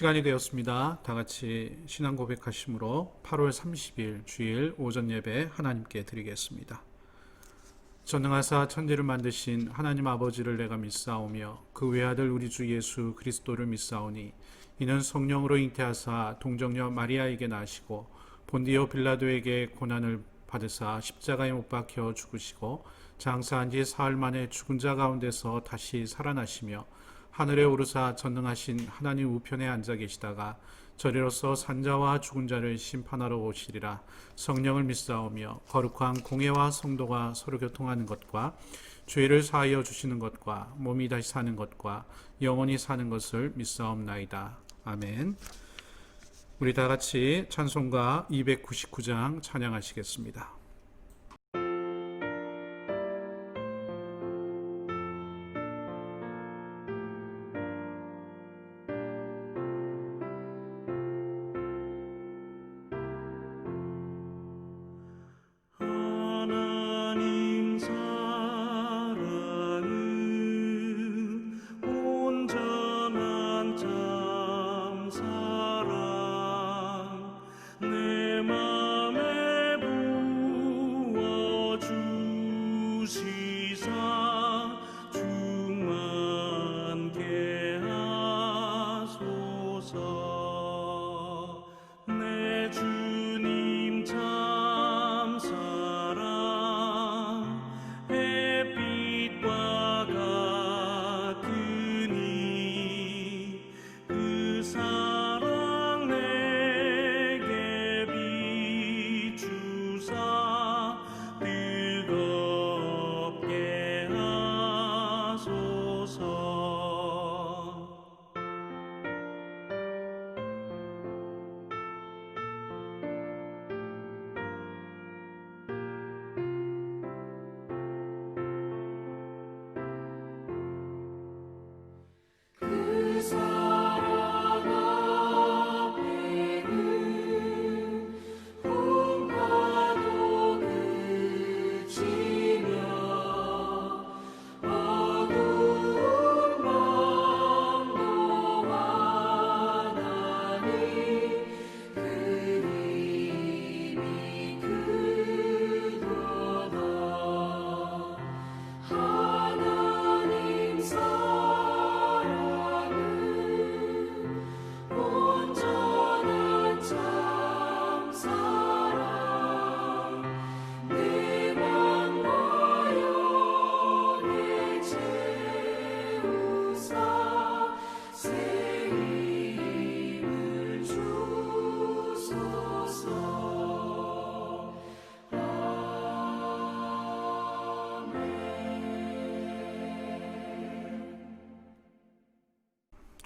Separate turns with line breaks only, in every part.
시간이 되었습니다. 다 같이 신앙 고백하심으로 8월 30일 주일 오전 예배 하나님께 드리겠습니다. 전능하사 천지를 만드신 하나님 아버지를 내가 믿사오며 그 외아들 우리 주 예수 그리스도를 믿사오니 이는 성령으로 잉태하사 동정녀 마리아에게 나시고 본디오 빌라도에게 고난을 받으사 십자가에 못 박혀 죽으시고 장사한 지 사흘 만에 죽은 자 가운데서 다시 살아나시며 하늘에 오르사 전능하신 하나님 우편에 앉아 계시다가 저리로서 산자와 죽은 자를 심판하러 오시리라. 성령을 믿사오며 거룩한 공회와 성도가 서로 교통하는 것과 죄를 사하여 주시는 것과 몸이 다시 사는 것과 영원히 사는 것을 믿사옵나이다. 아멘. 우리 다 같이 찬송가 299장 찬양하시겠습니다.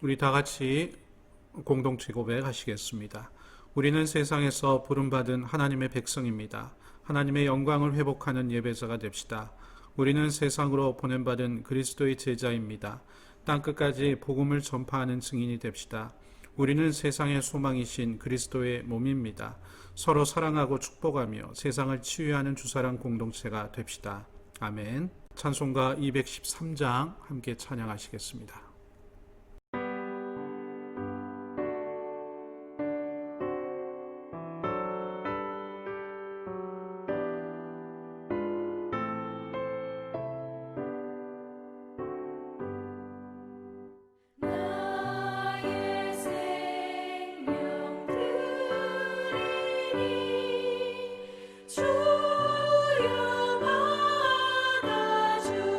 우리 다 같이 공동체 고백하시겠습니다. 우리는 세상에서 부름받은 하나님의 백성입니다. 하나님의 영광을 회복하는 예배자가 됩시다. 우리는 세상으로 보냄받은 그리스도의 제자입니다. 땅끝까지 복음을 전파하는 증인이 됩시다. 우리는 세상의 소망이신 그리스도의 몸입니다. 서로 사랑하고 축복하며 세상을 치유하는 주사랑 공동체가 됩시다. 아멘. 찬송가 213장 함께 찬양하시겠습니다.
주여 받아주셔서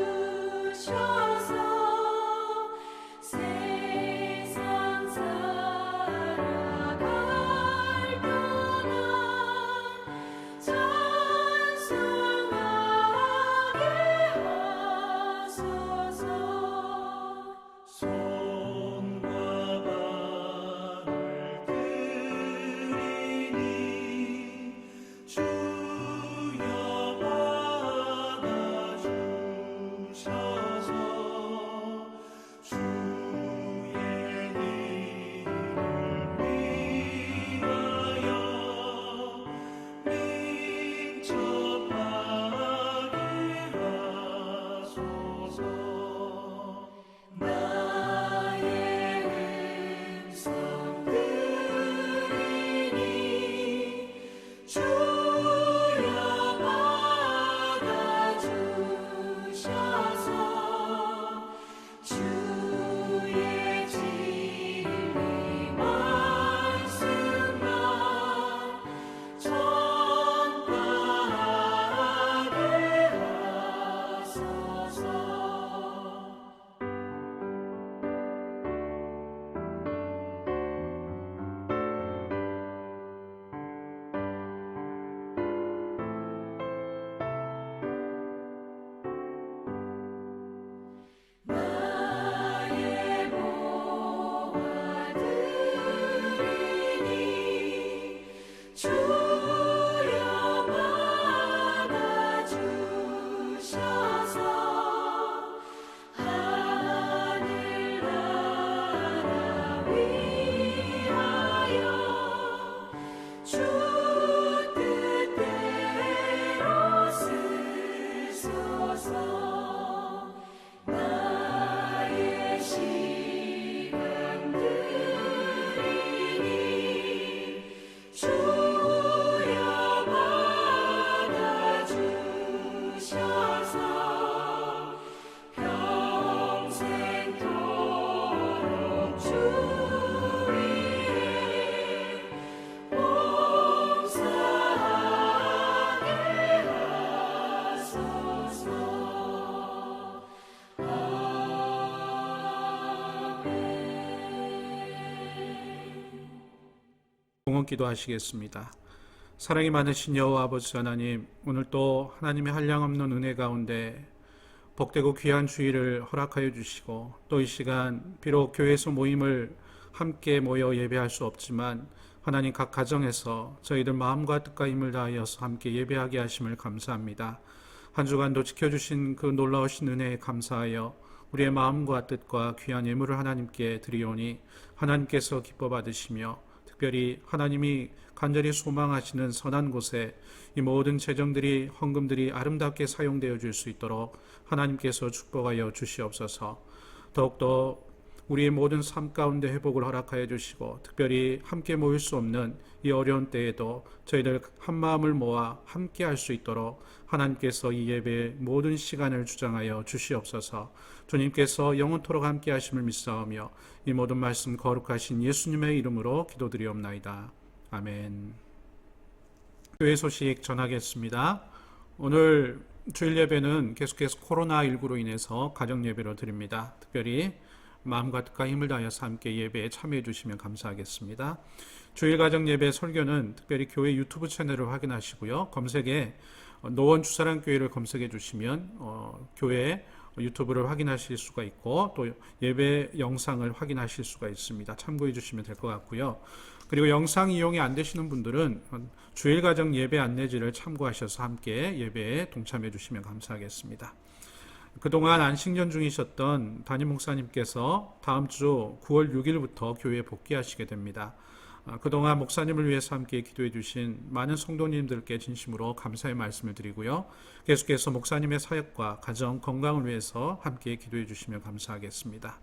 주여 받아주셔서 하늘나라 위하여 주 뜻대로 쓰소서. 나의 시간들이니 주여 받아주셔서 평생토록 주 위에 봉사하게 하소서.
봉헌기도 하시겠습니다. 사랑이 많으신 여호와 아버지 하나님, 오늘 또 하나님의 한량없는 은혜 가운데 복되고 귀한 주일을 허락하여 주시고, 또 이 시간 비록 교회에서 모임을 함께 모여 예배할 수 없지만 하나님 각 가정에서 저희들 마음과 뜻과 힘을 다하여서 함께 예배하게 하심을 감사합니다. 한 주간도 지켜주신 그 놀라우신 은혜에 감사하여 우리의 마음과 뜻과 귀한 예물을 하나님께 드리오니 하나님께서 기뻐 받으시며, 특별히 하나님이 간절히 소망하시는 선한 곳에 이 모든 재정들이, 헌금들이 아름답게 사용되어 줄 수 있도록 하나님께서 축복하여 주시옵소서. 더욱더 우리의 모든 삶 가운데 회복을 허락하여 주시고, 특별히 함께 모일 수 없는 이 어려운 때에도 저희들 한 마음을 모아 함께 할 수 있도록 하나님께서 이 예배의 모든 시간을 주장하여 주시옵소서. 주님께서 영원토록 함께 하심을 믿사오며 이 모든 말씀 거룩하신 예수님의 이름으로 기도드리옵나이다. 아멘. 교회 소식 전하겠습니다. 오늘 주일 예배는 계속해서 코로나19로 인해서 가정 예배로 드립니다. 특별히 마음과 뜻과 힘을 다하여서 함께 예배에 참여해 주시면 감사하겠습니다. 주일 가정 예배 설교는 특별히 교회 유튜브 채널을 확인하시고요. 검색에 노원 주사랑교회를 검색해 주시면 교회 유튜브를 확인하실 수가 있고, 또 예배 영상을 확인하실 수가 있습니다. 참고해 주시면 될 것 같고요. 그리고 영상 이용이 안 되시는 분들은 주일 가정 예배 안내지를 참고하셔서 함께 예배에 동참해 주시면 감사하겠습니다. 그동안 안식년 중이셨던 담임 목사님께서 다음 주 9월 6일부터 교회에 복귀하시게 됩니다. 그동안 목사님을 위해서 함께 기도해 주신 많은 성도님들께 진심으로 감사의 말씀을 드리고요. 계속해서 목사님의 사역과 가정 건강을 위해서 함께 기도해 주시면 감사하겠습니다.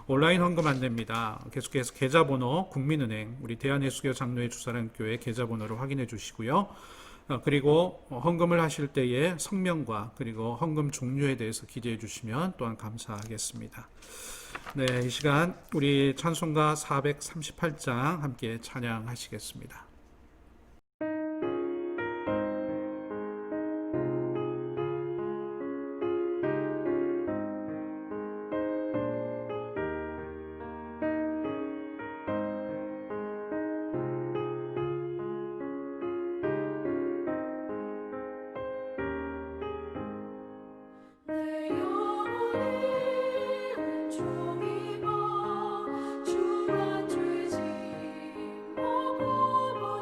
온라인 헌금 안내입니다. 계속해서 계좌번호 국민은행 우리 대한예수교 장로회 주사랑교회 계좌번호를 확인해 주시고요. 그리고 헌금을 하실 때에 성명과 그리고 헌금 종류에 대해서 기재해 주시면 또한 감사하겠습니다. 네, 이 시간 우리 찬송가 438장 함께 찬양하시겠습니다.
종이고 주와 죄짐 모고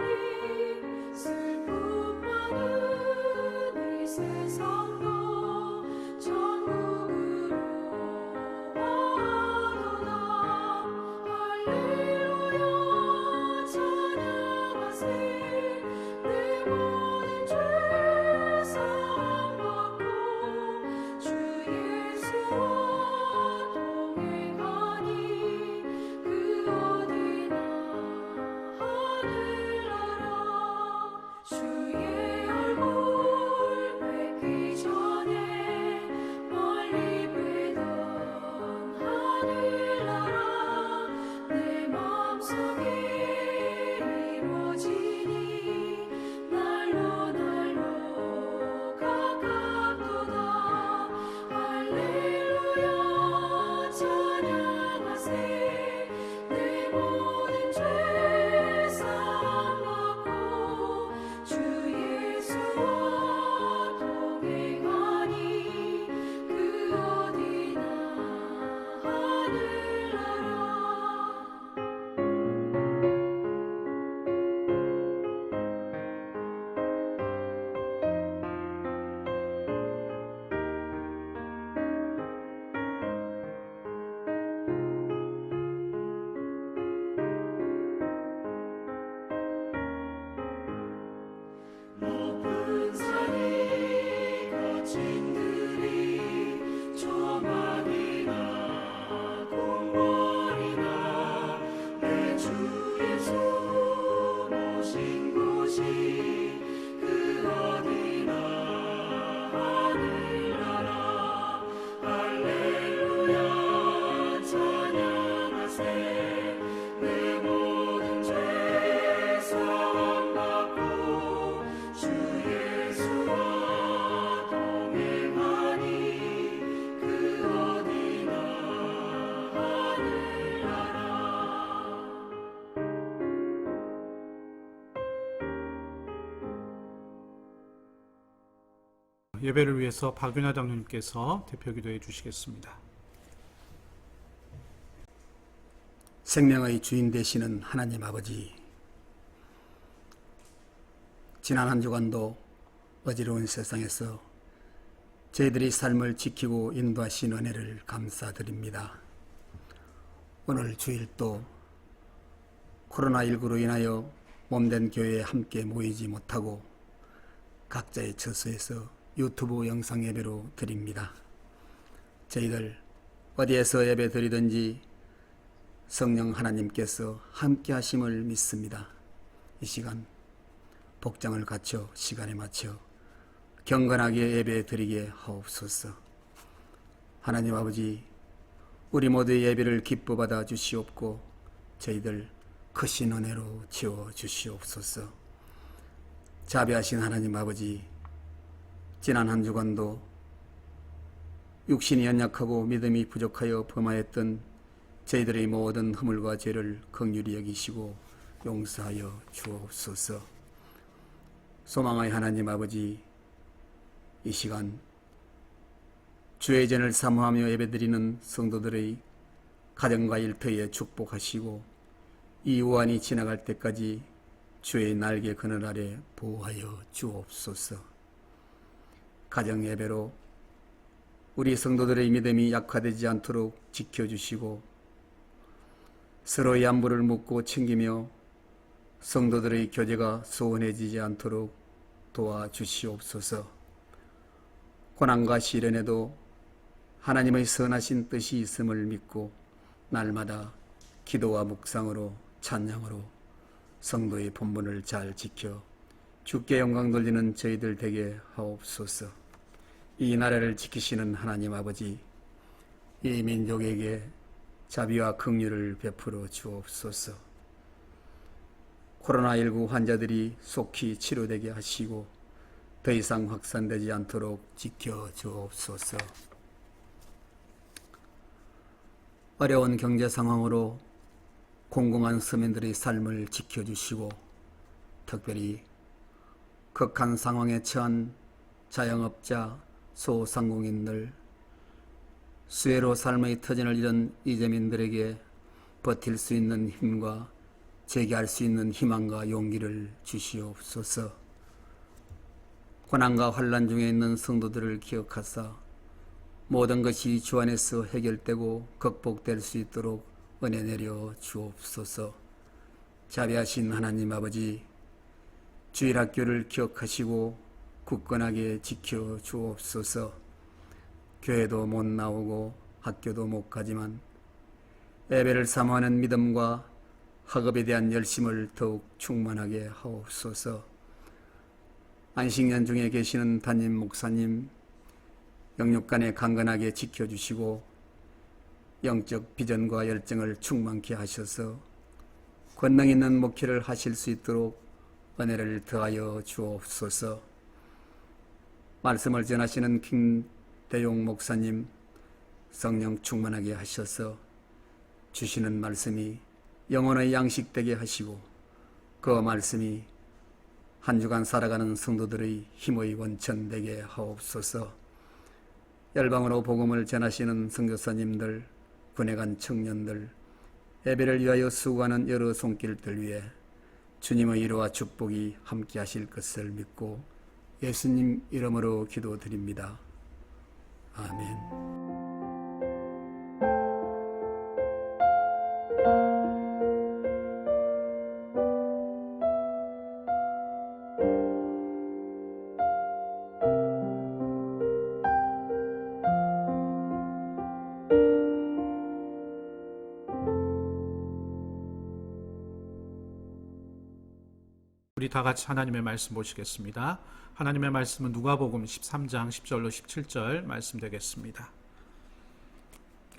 예배를 위해서 박윤아 장로님께서 대표 기도해 주시겠습니다.
생명의 주인 되시는 하나님 아버지, 지난 한 주간도 어지러운 세상에서 저희들이 삶을 지키고 인도하신 은혜를 감사드립니다. 오늘 주일도 코로나19로 인하여 몸된 교회에 함께 모이지 못하고 각자의 처소에서 유튜브 영상 예배로 드립니다. 저희들 어디에서 예배 드리든지 성령 하나님께서 함께 하심을 믿습니다. 이 시간 복장을 갖춰 시간에 맞춰 경건하게 예배 드리게 하옵소서. 하나님 아버지, 우리 모두의 예배를 기뻐 받아 주시옵고 저희들 크신 은혜로 채워 주시옵소서. 자비하신 하나님 아버지, 지난 한 주간도 육신이 연약하고 믿음이 부족하여 범하였던 저희들의 모든 허물과 죄를 긍휼히 여기시고 용서하여 주옵소서. 소망의 하나님 아버지, 이 시간 주의 전을 사모하며 예배드리는 성도들의 가정과 일터에 축복하시고 이 우환이 지나갈 때까지 주의 날개 그늘 아래 보호하여 주옵소서. 가정 예배로 우리 성도들의 믿음이 약화되지 않도록 지켜주시고 서로의 안부를 묻고 챙기며 성도들의 교제가 소원해지지 않도록 도와주시옵소서. 고난과 시련에도 하나님의 선하신 뜻이 있음을 믿고 날마다 기도와 묵상으로 찬양으로 성도의 본분을 잘 지켜 주께 영광 돌리는 저희들 되게 하옵소서. 이 나라를 지키시는 하나님 아버지, 이 민족에게 자비와 긍휼을 베풀어 주옵소서. 코로나19 환자들이 속히 치료되게 하시고 더 이상 확산되지 않도록 지켜 주옵소서. 어려운 경제 상황으로 공공한 서민들의 삶을 지켜주시고 특별히 극한 상황에 처한 자영업자, 소상공인들, 수혜로 삶의 터전을 잃은 이재민들에게 버틸 수 있는 힘과 재기할 수 있는 희망과 용기를 주시옵소서. 고난과 환난 중에 있는 성도들을 기억하사 모든 것이 주 안에서 해결되고 극복될 수 있도록 은혜 내려 주옵소서. 자비하신 하나님 아버지, 주일학교를 기억하시고 굳건하게 지켜 주옵소서. 교회도 못 나오고 학교도 못 가지만 예배를 사모하는 믿음과 학업에 대한 열심을 더욱 충만하게 하옵소서. 안식년 중에 계시는 담임 목사님 영육간에 강건하게 지켜주시고 영적 비전과 열정을 충만케 하셔서 권능 있는 목회를 하실 수 있도록 은혜를 더하여 주옵소서. 말씀을 전하시는 김대용 목사님 성령 충만하게 하셔서 주시는 말씀이 영혼의 양식되게 하시고 그 말씀이 한 주간 살아가는 성도들의 힘의 원천 되게 하옵소서. 열방으로 복음을 전하시는 선교사님들, 군에 간 청년들, 예배를 위하여 수고하는 여러 손길들 위해 주님의 위로와 축복이 함께 하실 것을 믿고 예수님 이름으로 기도드립니다. 아멘.
우리 다 같이 하나님의 말씀 보시겠습니다. 하나님의 말씀은 누가복음 13장 10절로 17절 말씀 되겠습니다.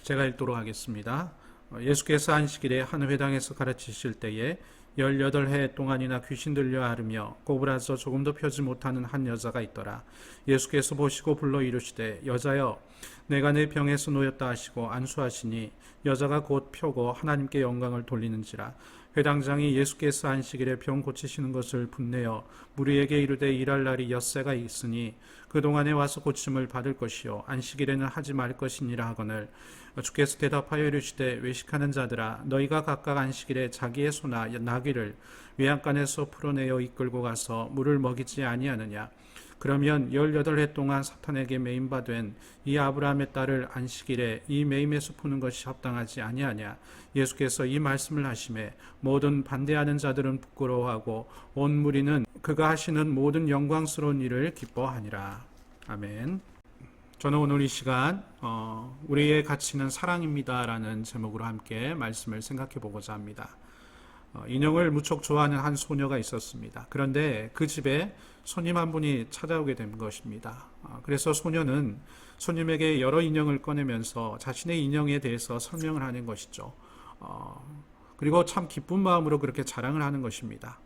제가 읽도록 하겠습니다. 예수께서 안식일에 한 회당에서 가르치실 때에 18해 동안이나 귀신 들려 앓으며 꼬부라져 조금도 펴지 못하는 한 여자가 있더라. 예수께서 보시고 불러 이르시되 여자여 내가 내 병에서 놓였다 하시고 안수하시니 여자가 곧 펴고 하나님께 영광을 돌리는지라. 회당장이 예수께서 안식일에 병 고치시는 것을 분내어 무리에게 이르되 일할 날이 엿새가 있으니 그동안에 와서 고침을 받을 것이요 안식일에는 하지 말 것이니라 하거늘 주께서 대답하여 이르시되 외식하는 자들아 너희가 각각 안식일에 자기의 소나 나귀를 외양간에서 풀어내어 이끌고 가서 물을 먹이지 아니하느냐 그러면 18해 동안 사탄에게 매임바 된 이 아브라함의 딸을 안식일에 이 매임에서 푸는 것이 합당하지 아니하냐 예수께서 이 말씀을 하심에 모든 반대하는 자들은 부끄러워하고 온 무리는 그가 하시는 모든 영광스러운 일을 기뻐하니라. 아멘. 저는 오늘 이 시간 우리의 가치는 사랑입니다 라는 제목으로 함께 말씀을 생각해 보고자 합니다. 인형을 무척 좋아하는 한 소녀가 있었습니다. 그런데 그 집에 손님 한 분이 찾아오게 된 것입니다. 그래서 소녀는 손님에게 여러 인형을 꺼내면서 자신의 인형에 대해서 설명을 하는 것이죠. 그리고 참 기쁜 마음으로 그렇게 자랑을 하는 것입니다.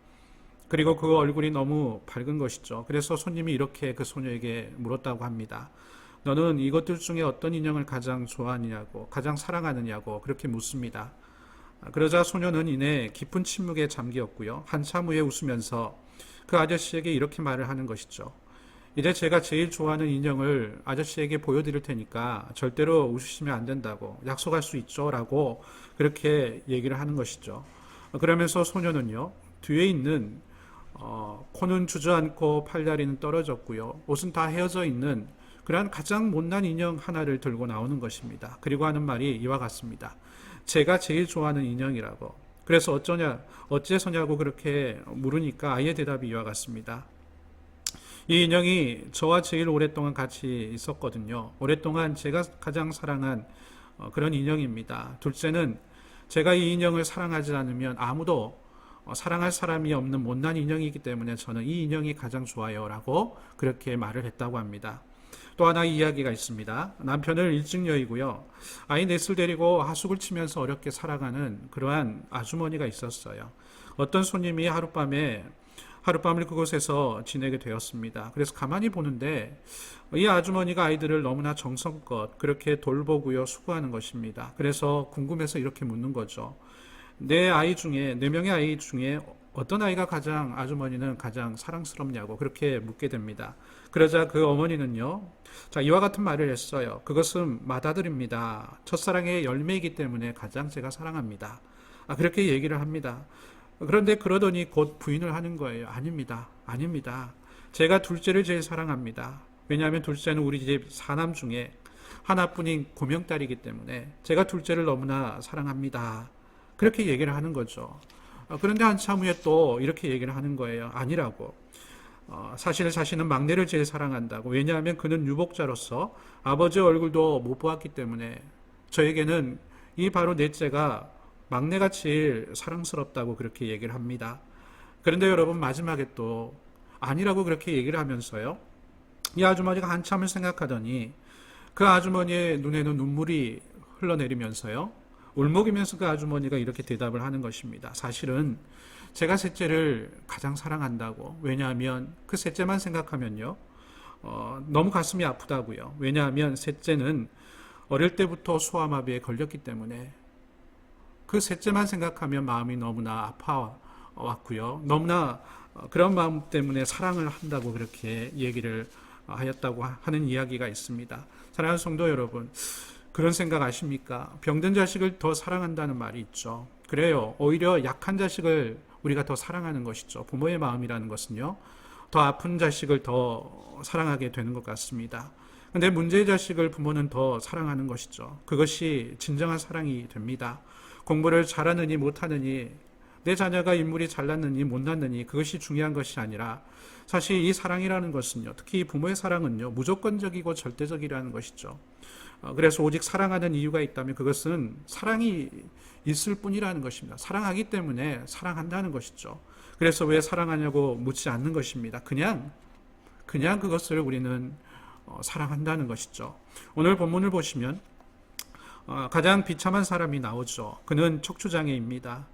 그리고 그 얼굴이 너무 밝은 것이죠. 그래서 손님이 이렇게 그 소녀에게 물었다고 합니다. 너는 이것들 중에 어떤 인형을 가장 좋아하느냐고, 가장 사랑하느냐고 그렇게 묻습니다. 그러자 소녀는 이내 깊은 침묵에 잠기었고요. 한참 후에 웃으면서 그 아저씨에게 이렇게 말을 하는 것이죠. 이제 제가 제일 좋아하는 인형을 아저씨에게 보여드릴 테니까 절대로 웃으시면 안 된다고 약속할 수 있죠 라고 그렇게 얘기를 하는 것이죠. 그러면서 소녀는요 뒤에 있는 코는 주저앉고 팔다리는 떨어졌고요 옷은 다 헤어져 있는 그러한 가장 못난 인형 하나를 들고 나오는 것입니다. 그리고 하는 말이 이와 같습니다. 제가 제일 좋아하는 인형이라고. 그래서 어째서냐고 그렇게 물으니까 아이의 대답이 이와 같습니다. 이 인형이 저와 제일 오랫동안 같이 있었거든요. 오랫동안 제가 가장 사랑한 그런 인형입니다. 둘째는 제가 이 인형을 사랑하지 않으면 아무도 사랑할 사람이 없는 못난 인형이기 때문에 저는 이 인형이 가장 좋아요 라고 그렇게 말을 했다고 합니다. 또 하나의 이야기가 있습니다. 남편을 일찍 여의고요. 아이 넷을 데리고 하숙을 치면서 어렵게 살아가는 그러한 아주머니가 있었어요. 어떤 손님이 하룻밤을 그곳에서 지내게 되었습니다. 그래서 가만히 보는데 이 아주머니가 아이들을 너무나 정성껏 그렇게 돌보고요 수고하는 것입니다. 그래서 궁금해서 이렇게 묻는 거죠. 네 명의 아이 중에 어떤 아이가 아주머니는 가장 사랑스럽냐고 그렇게 묻게 됩니다. 그러자 그 어머니는요, 이와 같은 말을 했어요. 그것은 맏아들입니다. 첫사랑의 열매이기 때문에 가장 제가 사랑합니다. 그렇게 얘기를 합니다. 그런데 그러더니 곧 부인을 하는 거예요. 아닙니다. 제가 둘째를 제일 사랑합니다. 왜냐하면 둘째는 우리 집 4남 중에 하나뿐인 고명딸이기 때문에 제가 둘째를 너무나 사랑합니다. 그렇게 얘기를 하는 거죠. 그런데 한참 후에 또 이렇게 얘기를 하는 거예요. 아니라고. 사실 자신은 막내를 제일 사랑한다고. 왜냐하면 그는 유복자로서 아버지의 얼굴도 못 보았기 때문에 저에게는 이 바로 넷째가 막내가 제일 사랑스럽다고 그렇게 얘기를 합니다. 그런데 여러분 마지막에 또 아니라고 그렇게 얘기를 하면서요. 이 아주머니가 한참을 생각하더니 그 아주머니의 눈에는 눈물이 흘러내리면서요. 울먹이면서 그 아주머니가 이렇게 대답을 하는 것입니다. 사실은 제가 셋째를 가장 사랑한다고. 왜냐하면 그 셋째만 생각하면요. 너무 가슴이 아프다고요. 왜냐하면 셋째는 어릴 때부터 소아마비에 걸렸기 때문에 그 셋째만 생각하면 마음이 너무나 아파왔고요. 너무나 그런 마음 때문에 사랑을 한다고 그렇게 얘기를 하였다고 하는 이야기가 있습니다. 사랑하는 성도 여러분, 그런 생각 아십니까? 병든 자식을 더 사랑한다는 말이 있죠. 그래요. 오히려 약한 자식을 우리가 더 사랑하는 것이죠. 부모의 마음이라는 것은요. 더 아픈 자식을 더 사랑하게 되는 것 같습니다. 근데 문제의 자식을 부모는 더 사랑하는 것이죠. 그것이 진정한 사랑이 됩니다. 공부를 잘하느니 못하느니 내 자녀가 인물이 잘났느니 못났느니 그것이 중요한 것이 아니라 사실 이 사랑이라는 것은요. 특히 부모의 사랑은요. 무조건적이고 절대적이라는 것이죠. 그래서 오직 사랑하는 이유가 있다면 그것은 사랑이 있을 뿐이라는 것입니다. 사랑하기 때문에 사랑한다는 것이죠. 그래서 왜 사랑하냐고 묻지 않는 것입니다. 그냥 그것을 우리는 사랑한다는 것이죠. 오늘 본문을 보시면 가장 비참한 사람이 나오죠. 그는 척추장애입니다.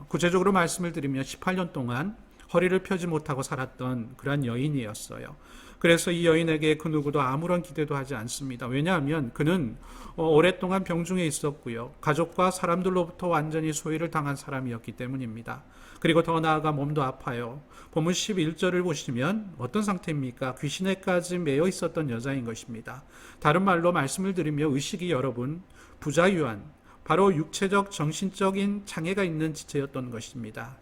구체적으로 말씀을 드리면 18년 동안 허리를 펴지 못하고 살았던 그러한 여인이었어요. 그래서 이 여인에게 그 누구도 아무런 기대도 하지 않습니다. 왜냐하면 그는 오랫동안 병중에 있었고요. 가족과 사람들로부터 완전히 소외를 당한 사람이었기 때문입니다. 그리고 더 나아가 몸도 아파요. 본문 11절을 보시면 어떤 상태입니까? 귀신에까지 매여 있었던 여자인 것입니다. 다른 말로 말씀을 드리며 의식이 여러분 부자유한, 바로 육체적 정신적인 장애가 있는 지체였던 것입니다.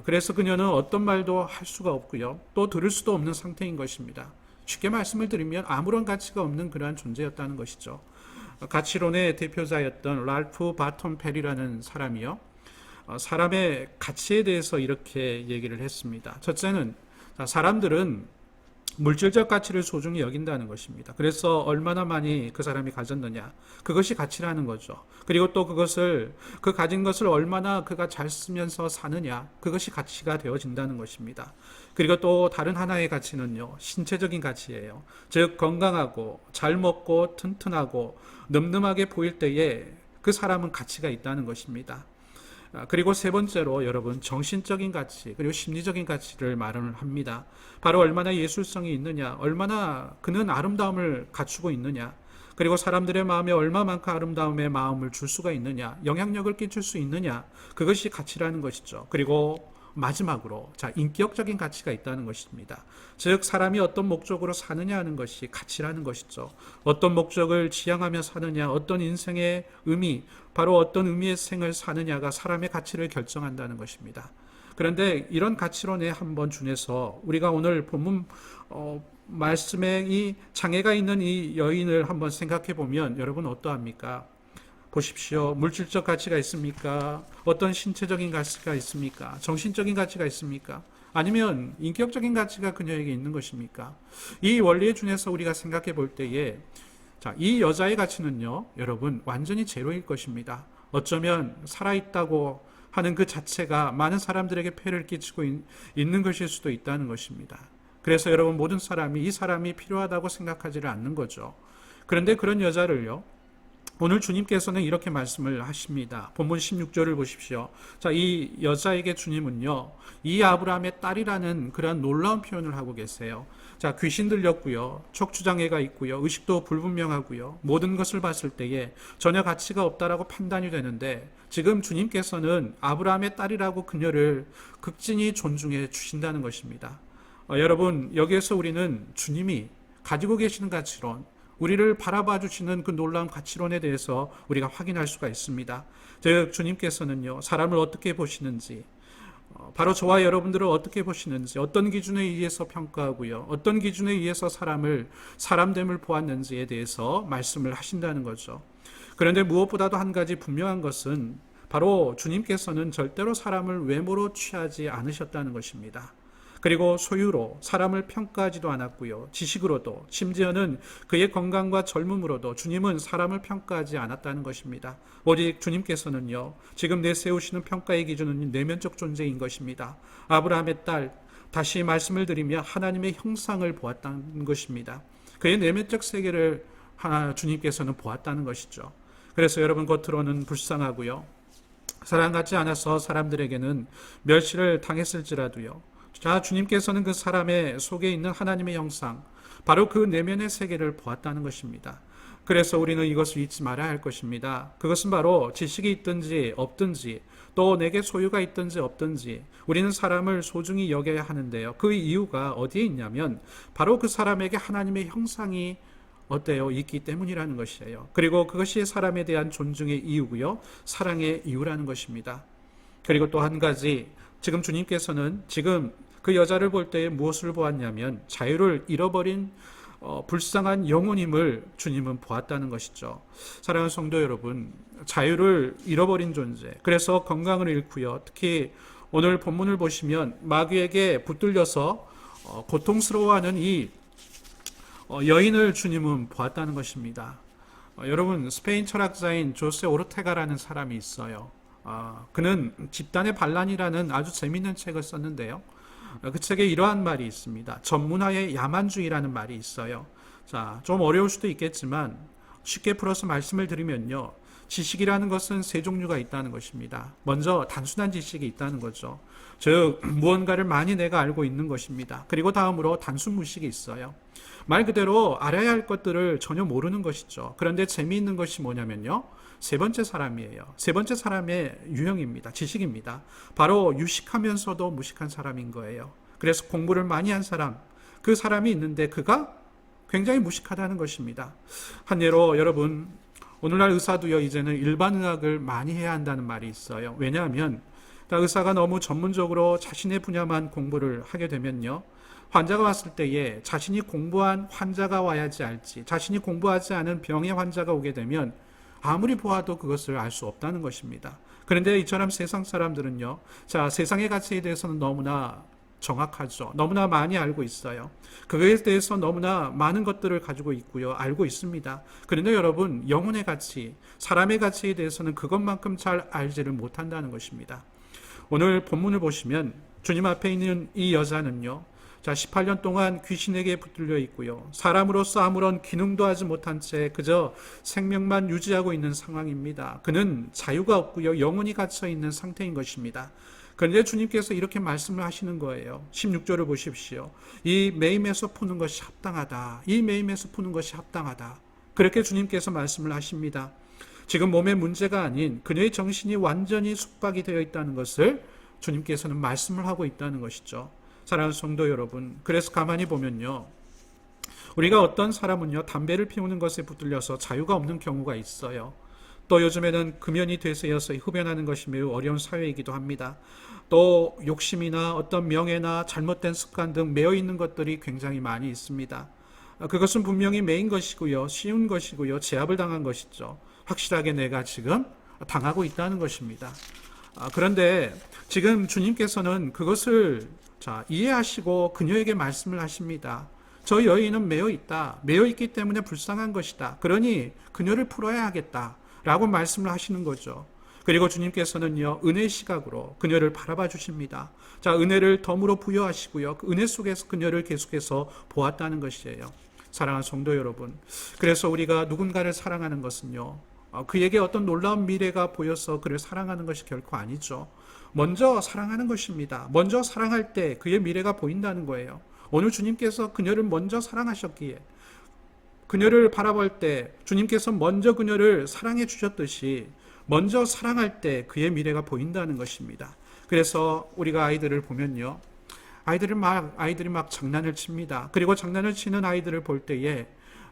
그래서 그녀는 어떤 말도 할 수가 없고요. 또 들을 수도 없는 상태인 것입니다. 쉽게 말씀을 드리면 아무런 가치가 없는 그러한 존재였다는 것이죠. 가치론의 대표자였던 랄프 바톤 페리라는 사람이요. 사람의 가치에 대해서 이렇게 얘기를 했습니다. 첫째는 사람들은 물질적 가치를 소중히 여긴다는 것입니다. 그래서 얼마나 많이 그 사람이 가졌느냐, 그것이 가치라는 거죠. 그리고 또 그 가진 것을 얼마나 그가 잘 쓰면서 사느냐, 그것이 가치가 되어진다는 것입니다. 그리고 또 다른 하나의 가치는요, 신체적인 가치예요. 즉 건강하고 잘 먹고 튼튼하고 늠름하게 보일 때에 그 사람은 가치가 있다는 것입니다. 그리고 세 번째로 여러분 정신적인 가치 그리고 심리적인 가치를 말을 합니다. 바로 얼마나 예술성이 있느냐, 얼마나 그는 아름다움을 갖추고 있느냐, 그리고 사람들의 마음에 얼마만큼 아름다움의 마음을 줄 수가 있느냐, 영향력을 끼칠 수 있느냐, 그것이 가치라는 것이죠. 그리고 마지막으로 인격적인 가치가 있다는 것입니다. 즉 사람이 어떤 목적으로 사느냐 하는 것이 가치라는 것이죠. 어떤 목적을 지향하며 사느냐, 어떤 인생의 의미, 바로 어떤 의미의 생을 사느냐가 사람의 가치를 결정한다는 것입니다. 그런데 이런 가치론에 한번 준해서 우리가 오늘 본문 말씀에 이 장애가 있는 이 여인을 한번 생각해 보면 여러분 어떠합니까? 보십시오. 물질적 가치가 있습니까? 어떤 신체적인 가치가 있습니까? 정신적인 가치가 있습니까? 아니면 인격적인 가치가 그녀에게 있는 것입니까? 이 원리에 준해서 우리가 생각해 볼 때에 이 여자의 가치는요, 여러분 완전히 제로일 것입니다. 어쩌면 살아있다고 하는 그 자체가 많은 사람들에게 폐를 끼치고 있는 것일 수도 있다는 것입니다. 그래서 여러분 모든 사람이 이 사람이 필요하다고 생각하지를 않는 거죠. 그런데 그런 여자를요, 오늘 주님께서는 이렇게 말씀을 하십니다. 본문 16절을 보십시오. 이 여자에게 주님은요, 이 아브라함의 딸이라는 그런 놀라운 표현을 하고 계세요. 귀신 들렸고요, 척추장애가 있고요, 의식도 불분명하고요, 모든 것을 봤을 때에 전혀 가치가 없다라고 판단이 되는데 지금 주님께서는 아브라함의 딸이라고 그녀를 극진히 존중해 주신다는 것입니다. 여러분 여기에서 우리는 주님이 가지고 계시는 가치론, 우리를 바라봐 주시는 그 놀라운 가치론에 대해서 우리가 확인할 수가 있습니다. 즉 주님께서는요, 사람을 어떻게 보시는지, 바로 저와 여러분들을 어떻게 보시는지, 어떤 기준에 의해서 평가하고요, 어떤 기준에 의해서 사람됨을 보았는지에 대해서 말씀을 하신다는 거죠. 그런데 무엇보다도 한 가지 분명한 것은 바로 주님께서는 절대로 사람을 외모로 취하지 않으셨다는 것입니다. 그리고 소유로 사람을 평가하지도 않았고요, 지식으로도, 심지어는 그의 건강과 젊음으로도 주님은 사람을 평가하지 않았다는 것입니다. 오직 주님께서는요, 지금 내세우시는 평가의 기준은 내면적 존재인 것입니다. 아브라함의 딸, 다시 말씀을 드리며 하나님의 형상을 보았다는 것입니다. 그의 내면적 세계를 주님께서는 보았다는 것이죠. 그래서 여러분 겉으로는 불쌍하고요, 사랑받지 않아서 사람들에게는 멸시를 당했을지라도요, 주님께서는 그 사람의 속에 있는 하나님의 형상, 바로 그 내면의 세계를 보았다는 것입니다. 그래서 우리는 이것을 잊지 말아야 할 것입니다. 그것은 바로 지식이 있든지 없든지, 또 내게 소유가 있든지 없든지 우리는 사람을 소중히 여겨야 하는데요, 그 이유가 어디에 있냐면 바로 그 사람에게 하나님의 형상이 있기 때문이라는 것이에요. 그리고 그것이 사람에 대한 존중의 이유고요, 사랑의 이유라는 것입니다. 그리고 또 한 가지, 지금 주님께서는 지금 그 여자를 볼 때에 무엇을 보았냐면 자유를 잃어버린 불쌍한 영혼임을 주님은 보았다는 것이죠. 사랑하는 성도 여러분, 자유를 잃어버린 존재, 그래서 건강을 잃고요, 특히 오늘 본문을 보시면 마귀에게 붙들려서 고통스러워하는 이 여인을 주님은 보았다는 것입니다. 여러분 스페인 철학자인 조세 오르테가라는 사람이 있어요. 그는 집단의 반란이라는 아주 재미있는 책을 썼는데요, 그 책에 이러한 말이 있습니다. 전문화의 야만주의라는 말이 있어요. 좀 어려울 수도 있겠지만 쉽게 풀어서 말씀을 드리면요, 지식이라는 것은 세 종류가 있다는 것입니다. 먼저 단순한 지식이 있다는 거죠. 즉 무언가를 많이 내가 알고 있는 것입니다. 그리고 다음으로 단순 무식이 있어요. 말 그대로 알아야 할 것들을 전혀 모르는 것이죠. 그런데 재미있는 것이 뭐냐면요, 세 번째 사람이에요. 세 번째 사람의 유형입니다. 지식입니다. 바로 유식하면서도 무식한 사람인 거예요. 그래서 공부를 많이 한 사람, 그 사람이 있는데 그가 굉장히 무식하다는 것입니다. 한 예로 여러분, 오늘날 의사도요 이제는 일반 의학을 많이 해야 한다는 말이 있어요. 왜냐하면 의사가 너무 전문적으로 자신의 분야만 공부를 하게 되면요, 환자가 왔을 때에 자신이 공부한 환자가 와야지 알지, 자신이 공부하지 않은 병의 환자가 오게 되면 아무리 보아도 그것을 알 수 없다는 것입니다. 그런데 이처럼 세상 사람들은요, 자, 세상의 가치에 대해서는 너무나 정확하죠. 너무나 많이 알고 있어요. 그거에 대해서 너무나 많은 것들을 가지고 있고요, 알고 있습니다. 그런데 여러분, 영혼의 가치, 사람의 가치에 대해서는 그것만큼 잘 알지를 못한다는 것입니다. 오늘 본문을 보시면 주님 앞에 있는 이 여자는요, 자, 18년 동안 귀신에게 붙들려 있고요, 사람으로서 아무런 기능도 하지 못한 채 그저 생명만 유지하고 있는 상황입니다. 그는 자유가 없고요, 영혼이 갇혀 있는 상태인 것입니다. 그런데 주님께서 이렇게 말씀을 하시는 거예요. 16절을 보십시오. 이 매임에서 푸는 것이 합당하다. 이 매임에서 푸는 것이 합당하다. 그렇게 주님께서 말씀을 하십니다. 지금 몸의 문제가 아닌 그녀의 정신이 완전히 숙박이 되어 있다는 것을 주님께서는 말씀을 하고 있다는 것이죠. 사랑하는 성도 여러분, 그래서 가만히 보면요, 우리가 어떤 사람은요, 담배를 피우는 것에 붙들려서 자유가 없는 경우가 있어요. 또 요즘에는 금연이 되세여서 흡연하는 것이 매우 어려운 사회이기도 합니다. 또 욕심이나 어떤 명예나 잘못된 습관 등 매여 있는 것들이 굉장히 많이 있습니다. 그것은 분명히 매인 것이고요, 쉬운 것이고요, 제압을 당한 것이죠. 확실하게 내가 지금 당하고 있다는 것입니다. 그런데 지금 주님께서는 그것을 이해하시고 그녀에게 말씀을 하십니다. 저 여인은 매여 있다. 매여 있기 때문에 불쌍한 것이다. 그러니 그녀를 풀어야 하겠다 라고 말씀을 하시는 거죠. 그리고 주님께서는요, 은혜의 시각으로 그녀를 바라봐 주십니다. 자, 은혜를 덤으로 부여하시고요, 그 은혜 속에서 그녀를 계속해서 보았다는 것이에요. 사랑하는 성도 여러분, 그래서 우리가 누군가를 사랑하는 것은요, 그에게 어떤 놀라운 미래가 보여서 그를 사랑하는 것이 결코 아니죠. 먼저 사랑하는 것입니다. 먼저 사랑할 때 그의 미래가 보인다는 거예요. 오늘 주님께서 그녀를 먼저 사랑하셨기에, 그녀를 바라볼 때 주님께서 먼저 그녀를 사랑해 주셨듯이 먼저 사랑할 때 그의 미래가 보인다는 것입니다. 그래서 우리가 아이들을 보면요, 아이들이 막 장난을 칩니다. 그리고 장난을 치는 아이들을 볼 때에,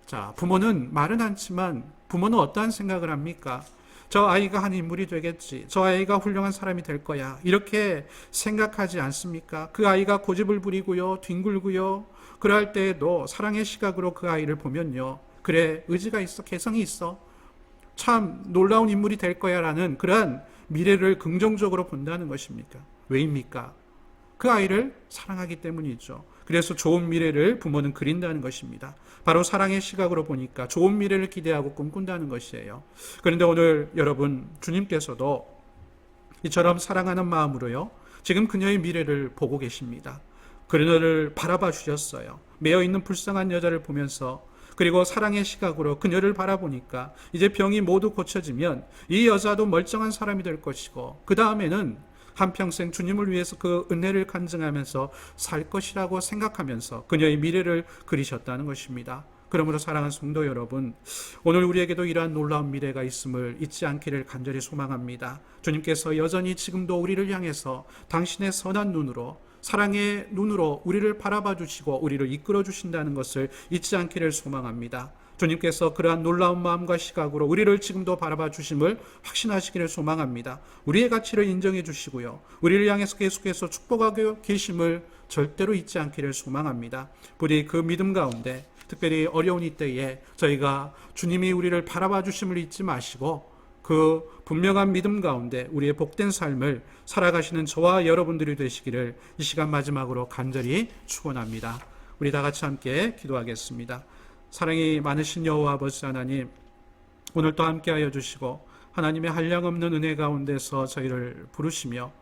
자, 부모는 말은 않지만 부모는 어떠한 생각을 합니까? 저 아이가 한 인물이 되겠지, 저 아이가 훌륭한 사람이 될 거야, 이렇게 생각하지 않습니까? 그 아이가 고집을 부리고요, 뒹굴고요, 그럴 때에도 사랑의 시각으로 그 아이를 보면요, 그래, 의지가 있어, 개성이 있어, 참 놀라운 인물이 될 거야 라는 그러한 미래를 긍정적으로 본다는 것입니까? 왜입니까? 그 아이를 사랑하기 때문이죠. 그래서 좋은 미래를 부모는 그린다는 것입니다. 바로 사랑의 시각으로 보니까 좋은 미래를 기대하고 꿈꾼다는 것이에요. 그런데 오늘 여러분, 주님께서도 이처럼 사랑하는 마음으로요, 지금 그녀의 미래를 보고 계십니다. 그녀를 바라봐 주셨어요. 매여있는 불쌍한 여자를 보면서, 그리고 사랑의 시각으로 그녀를 바라보니까 이제 병이 모두 고쳐지면 이 여자도 멀쩡한 사람이 될 것이고, 그 다음에는 한평생 주님을 위해서 그 은혜를 간증하면서 살 것이라고 생각하면서 그녀의 미래를 그리셨다는 것입니다. 그러므로 사랑하는 성도 여러분, 오늘 우리에게도 이러한 놀라운 미래가 있음을 잊지 않기를 간절히 소망합니다. 주님께서 여전히 지금도 우리를 향해서 당신의 선한 눈으로, 사랑의 눈으로 우리를 바라봐 주시고 우리를 이끌어 주신다는 것을 잊지 않기를 소망합니다. 주님께서 그러한 놀라운 마음과 시각으로 우리를 지금도 바라봐 주심을 확신하시기를 소망합니다. 우리의 가치를 인정해 주시고요, 우리를 향해서 계속해서 축복하고 계심을 절대로 잊지 않기를 소망합니다. 부디 그 믿음 가운데, 특별히 어려운 이때에 저희가 주님이 우리를 바라봐 주심을 잊지 마시고 그 분명한 믿음 가운데 우리의 복된 삶을 살아가시는 저와 여러분들이 되시기를 이 시간 마지막으로 간절히 축원합니다. 우리 다 같이 함께 기도하겠습니다. 사랑이 많으신 여호와 아버지 하나님, 오늘도 함께하여 주시고 하나님의 한량없는 은혜 가운데서 저희를 부르시며,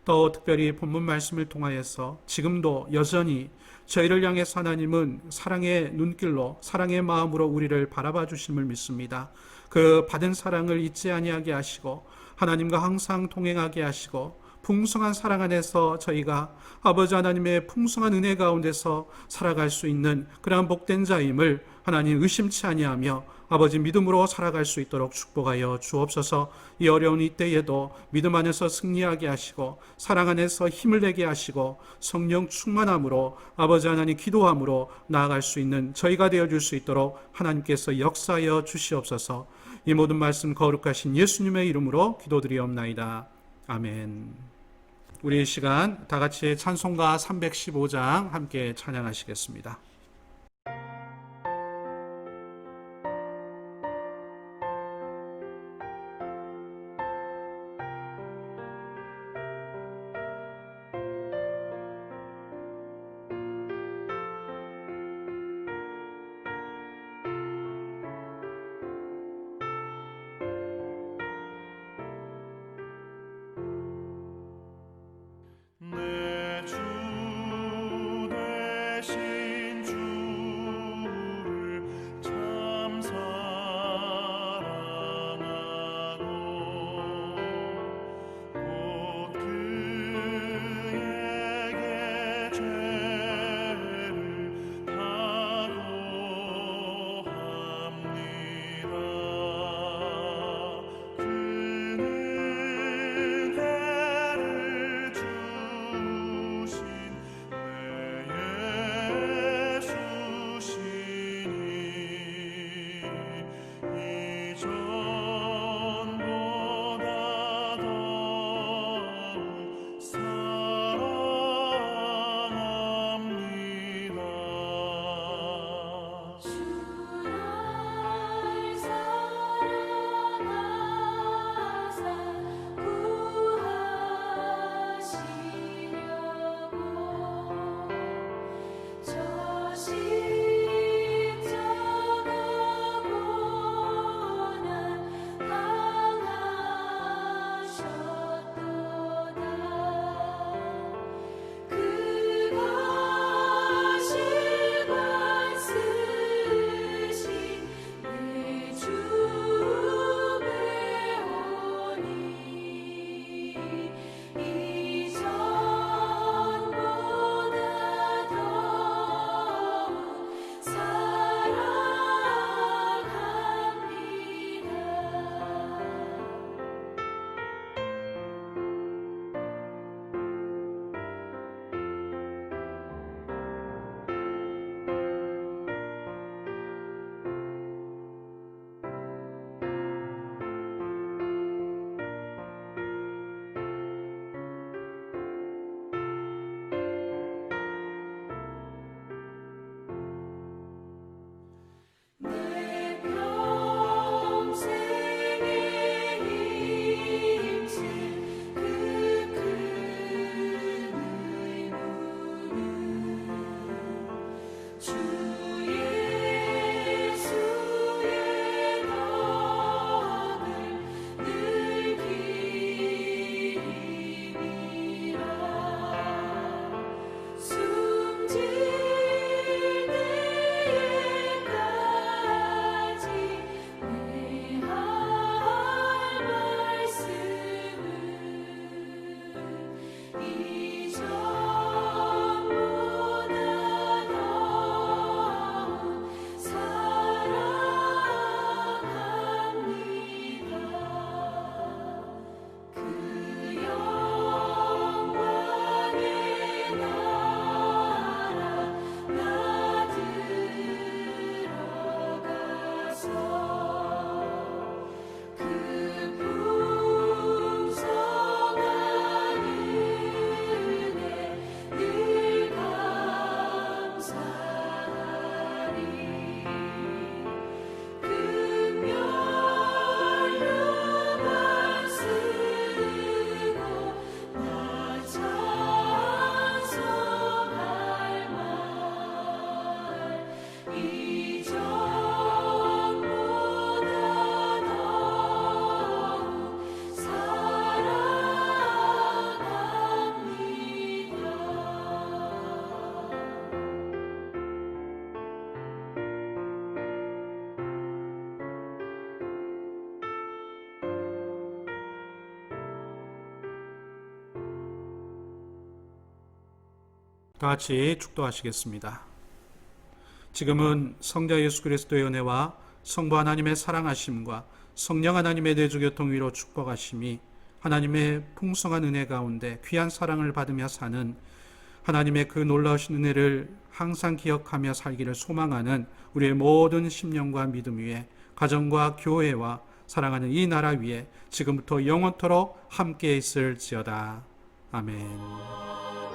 또 특별히 본문 말씀을 통하여서 지금도 여전히 저희를 향해서 하나님은 사랑의 눈길로, 사랑의 마음으로 우리를 바라봐 주심을 믿습니다. 그 받은 사랑을 잊지 아니하게 하시고 하나님과 항상 동행하게 하시고 풍성한 사랑 안에서 저희가 아버지 하나님의 풍성한 은혜 가운데서 살아갈 수 있는 그러한 복된 자임을 하나님 의심치 아니하며 아버지 믿음으로 살아갈 수 있도록 축복하여 주옵소서. 이 어려운 이때에도 믿음 안에서 승리하게 하시고 사랑 안에서 힘을 내게 하시고 성령 충만함으로 아버지 하나님 기도함으로 나아갈 수 있는 저희가 되어줄 수 있도록 하나님께서 역사하여 주시옵소서. 이 모든 말씀 거룩하신 예수님의 이름으로 기도드리옵나이다. 아멘. 우리 이 시간 다 같이 찬송가 315장 함께 찬양하시겠습니다.
내 주 되신 주를 참 사랑하고 곧 그에게 죄를 다고합니다. 그는 해를 주신 내 예수시니 이전보다 더욱 사랑합니다.
주를 사랑하사 구하시려고 저 십자가 고난 당하셨도다. 그가 실관 쓰신 내 주 배우니 이전보다 더욱 내 평생에 힘쓸 그 큰 의무는 주 예수의 덕을 늘 기림이라. 숨질 때까지 내 할 말씀은 이전보다 더욱
다 같이 축도하시겠습니다. 지금은 성자 예수 그리스도의 은혜와 성부 하나님의 사랑하심과 성령 하나님의 내주교통 위로 축복하심이 하나님의 풍성한 은혜 가운데 귀한 사랑을 받으며 사는 하나님의 그 놀라우신 은혜를 항상 기억하며 살기를 소망하는 우리의 모든 심령과 믿음 위에 가정과 교회와 사랑하는 이 나라 위에 지금부터 영원토록 함께 있을지어다. 아멘.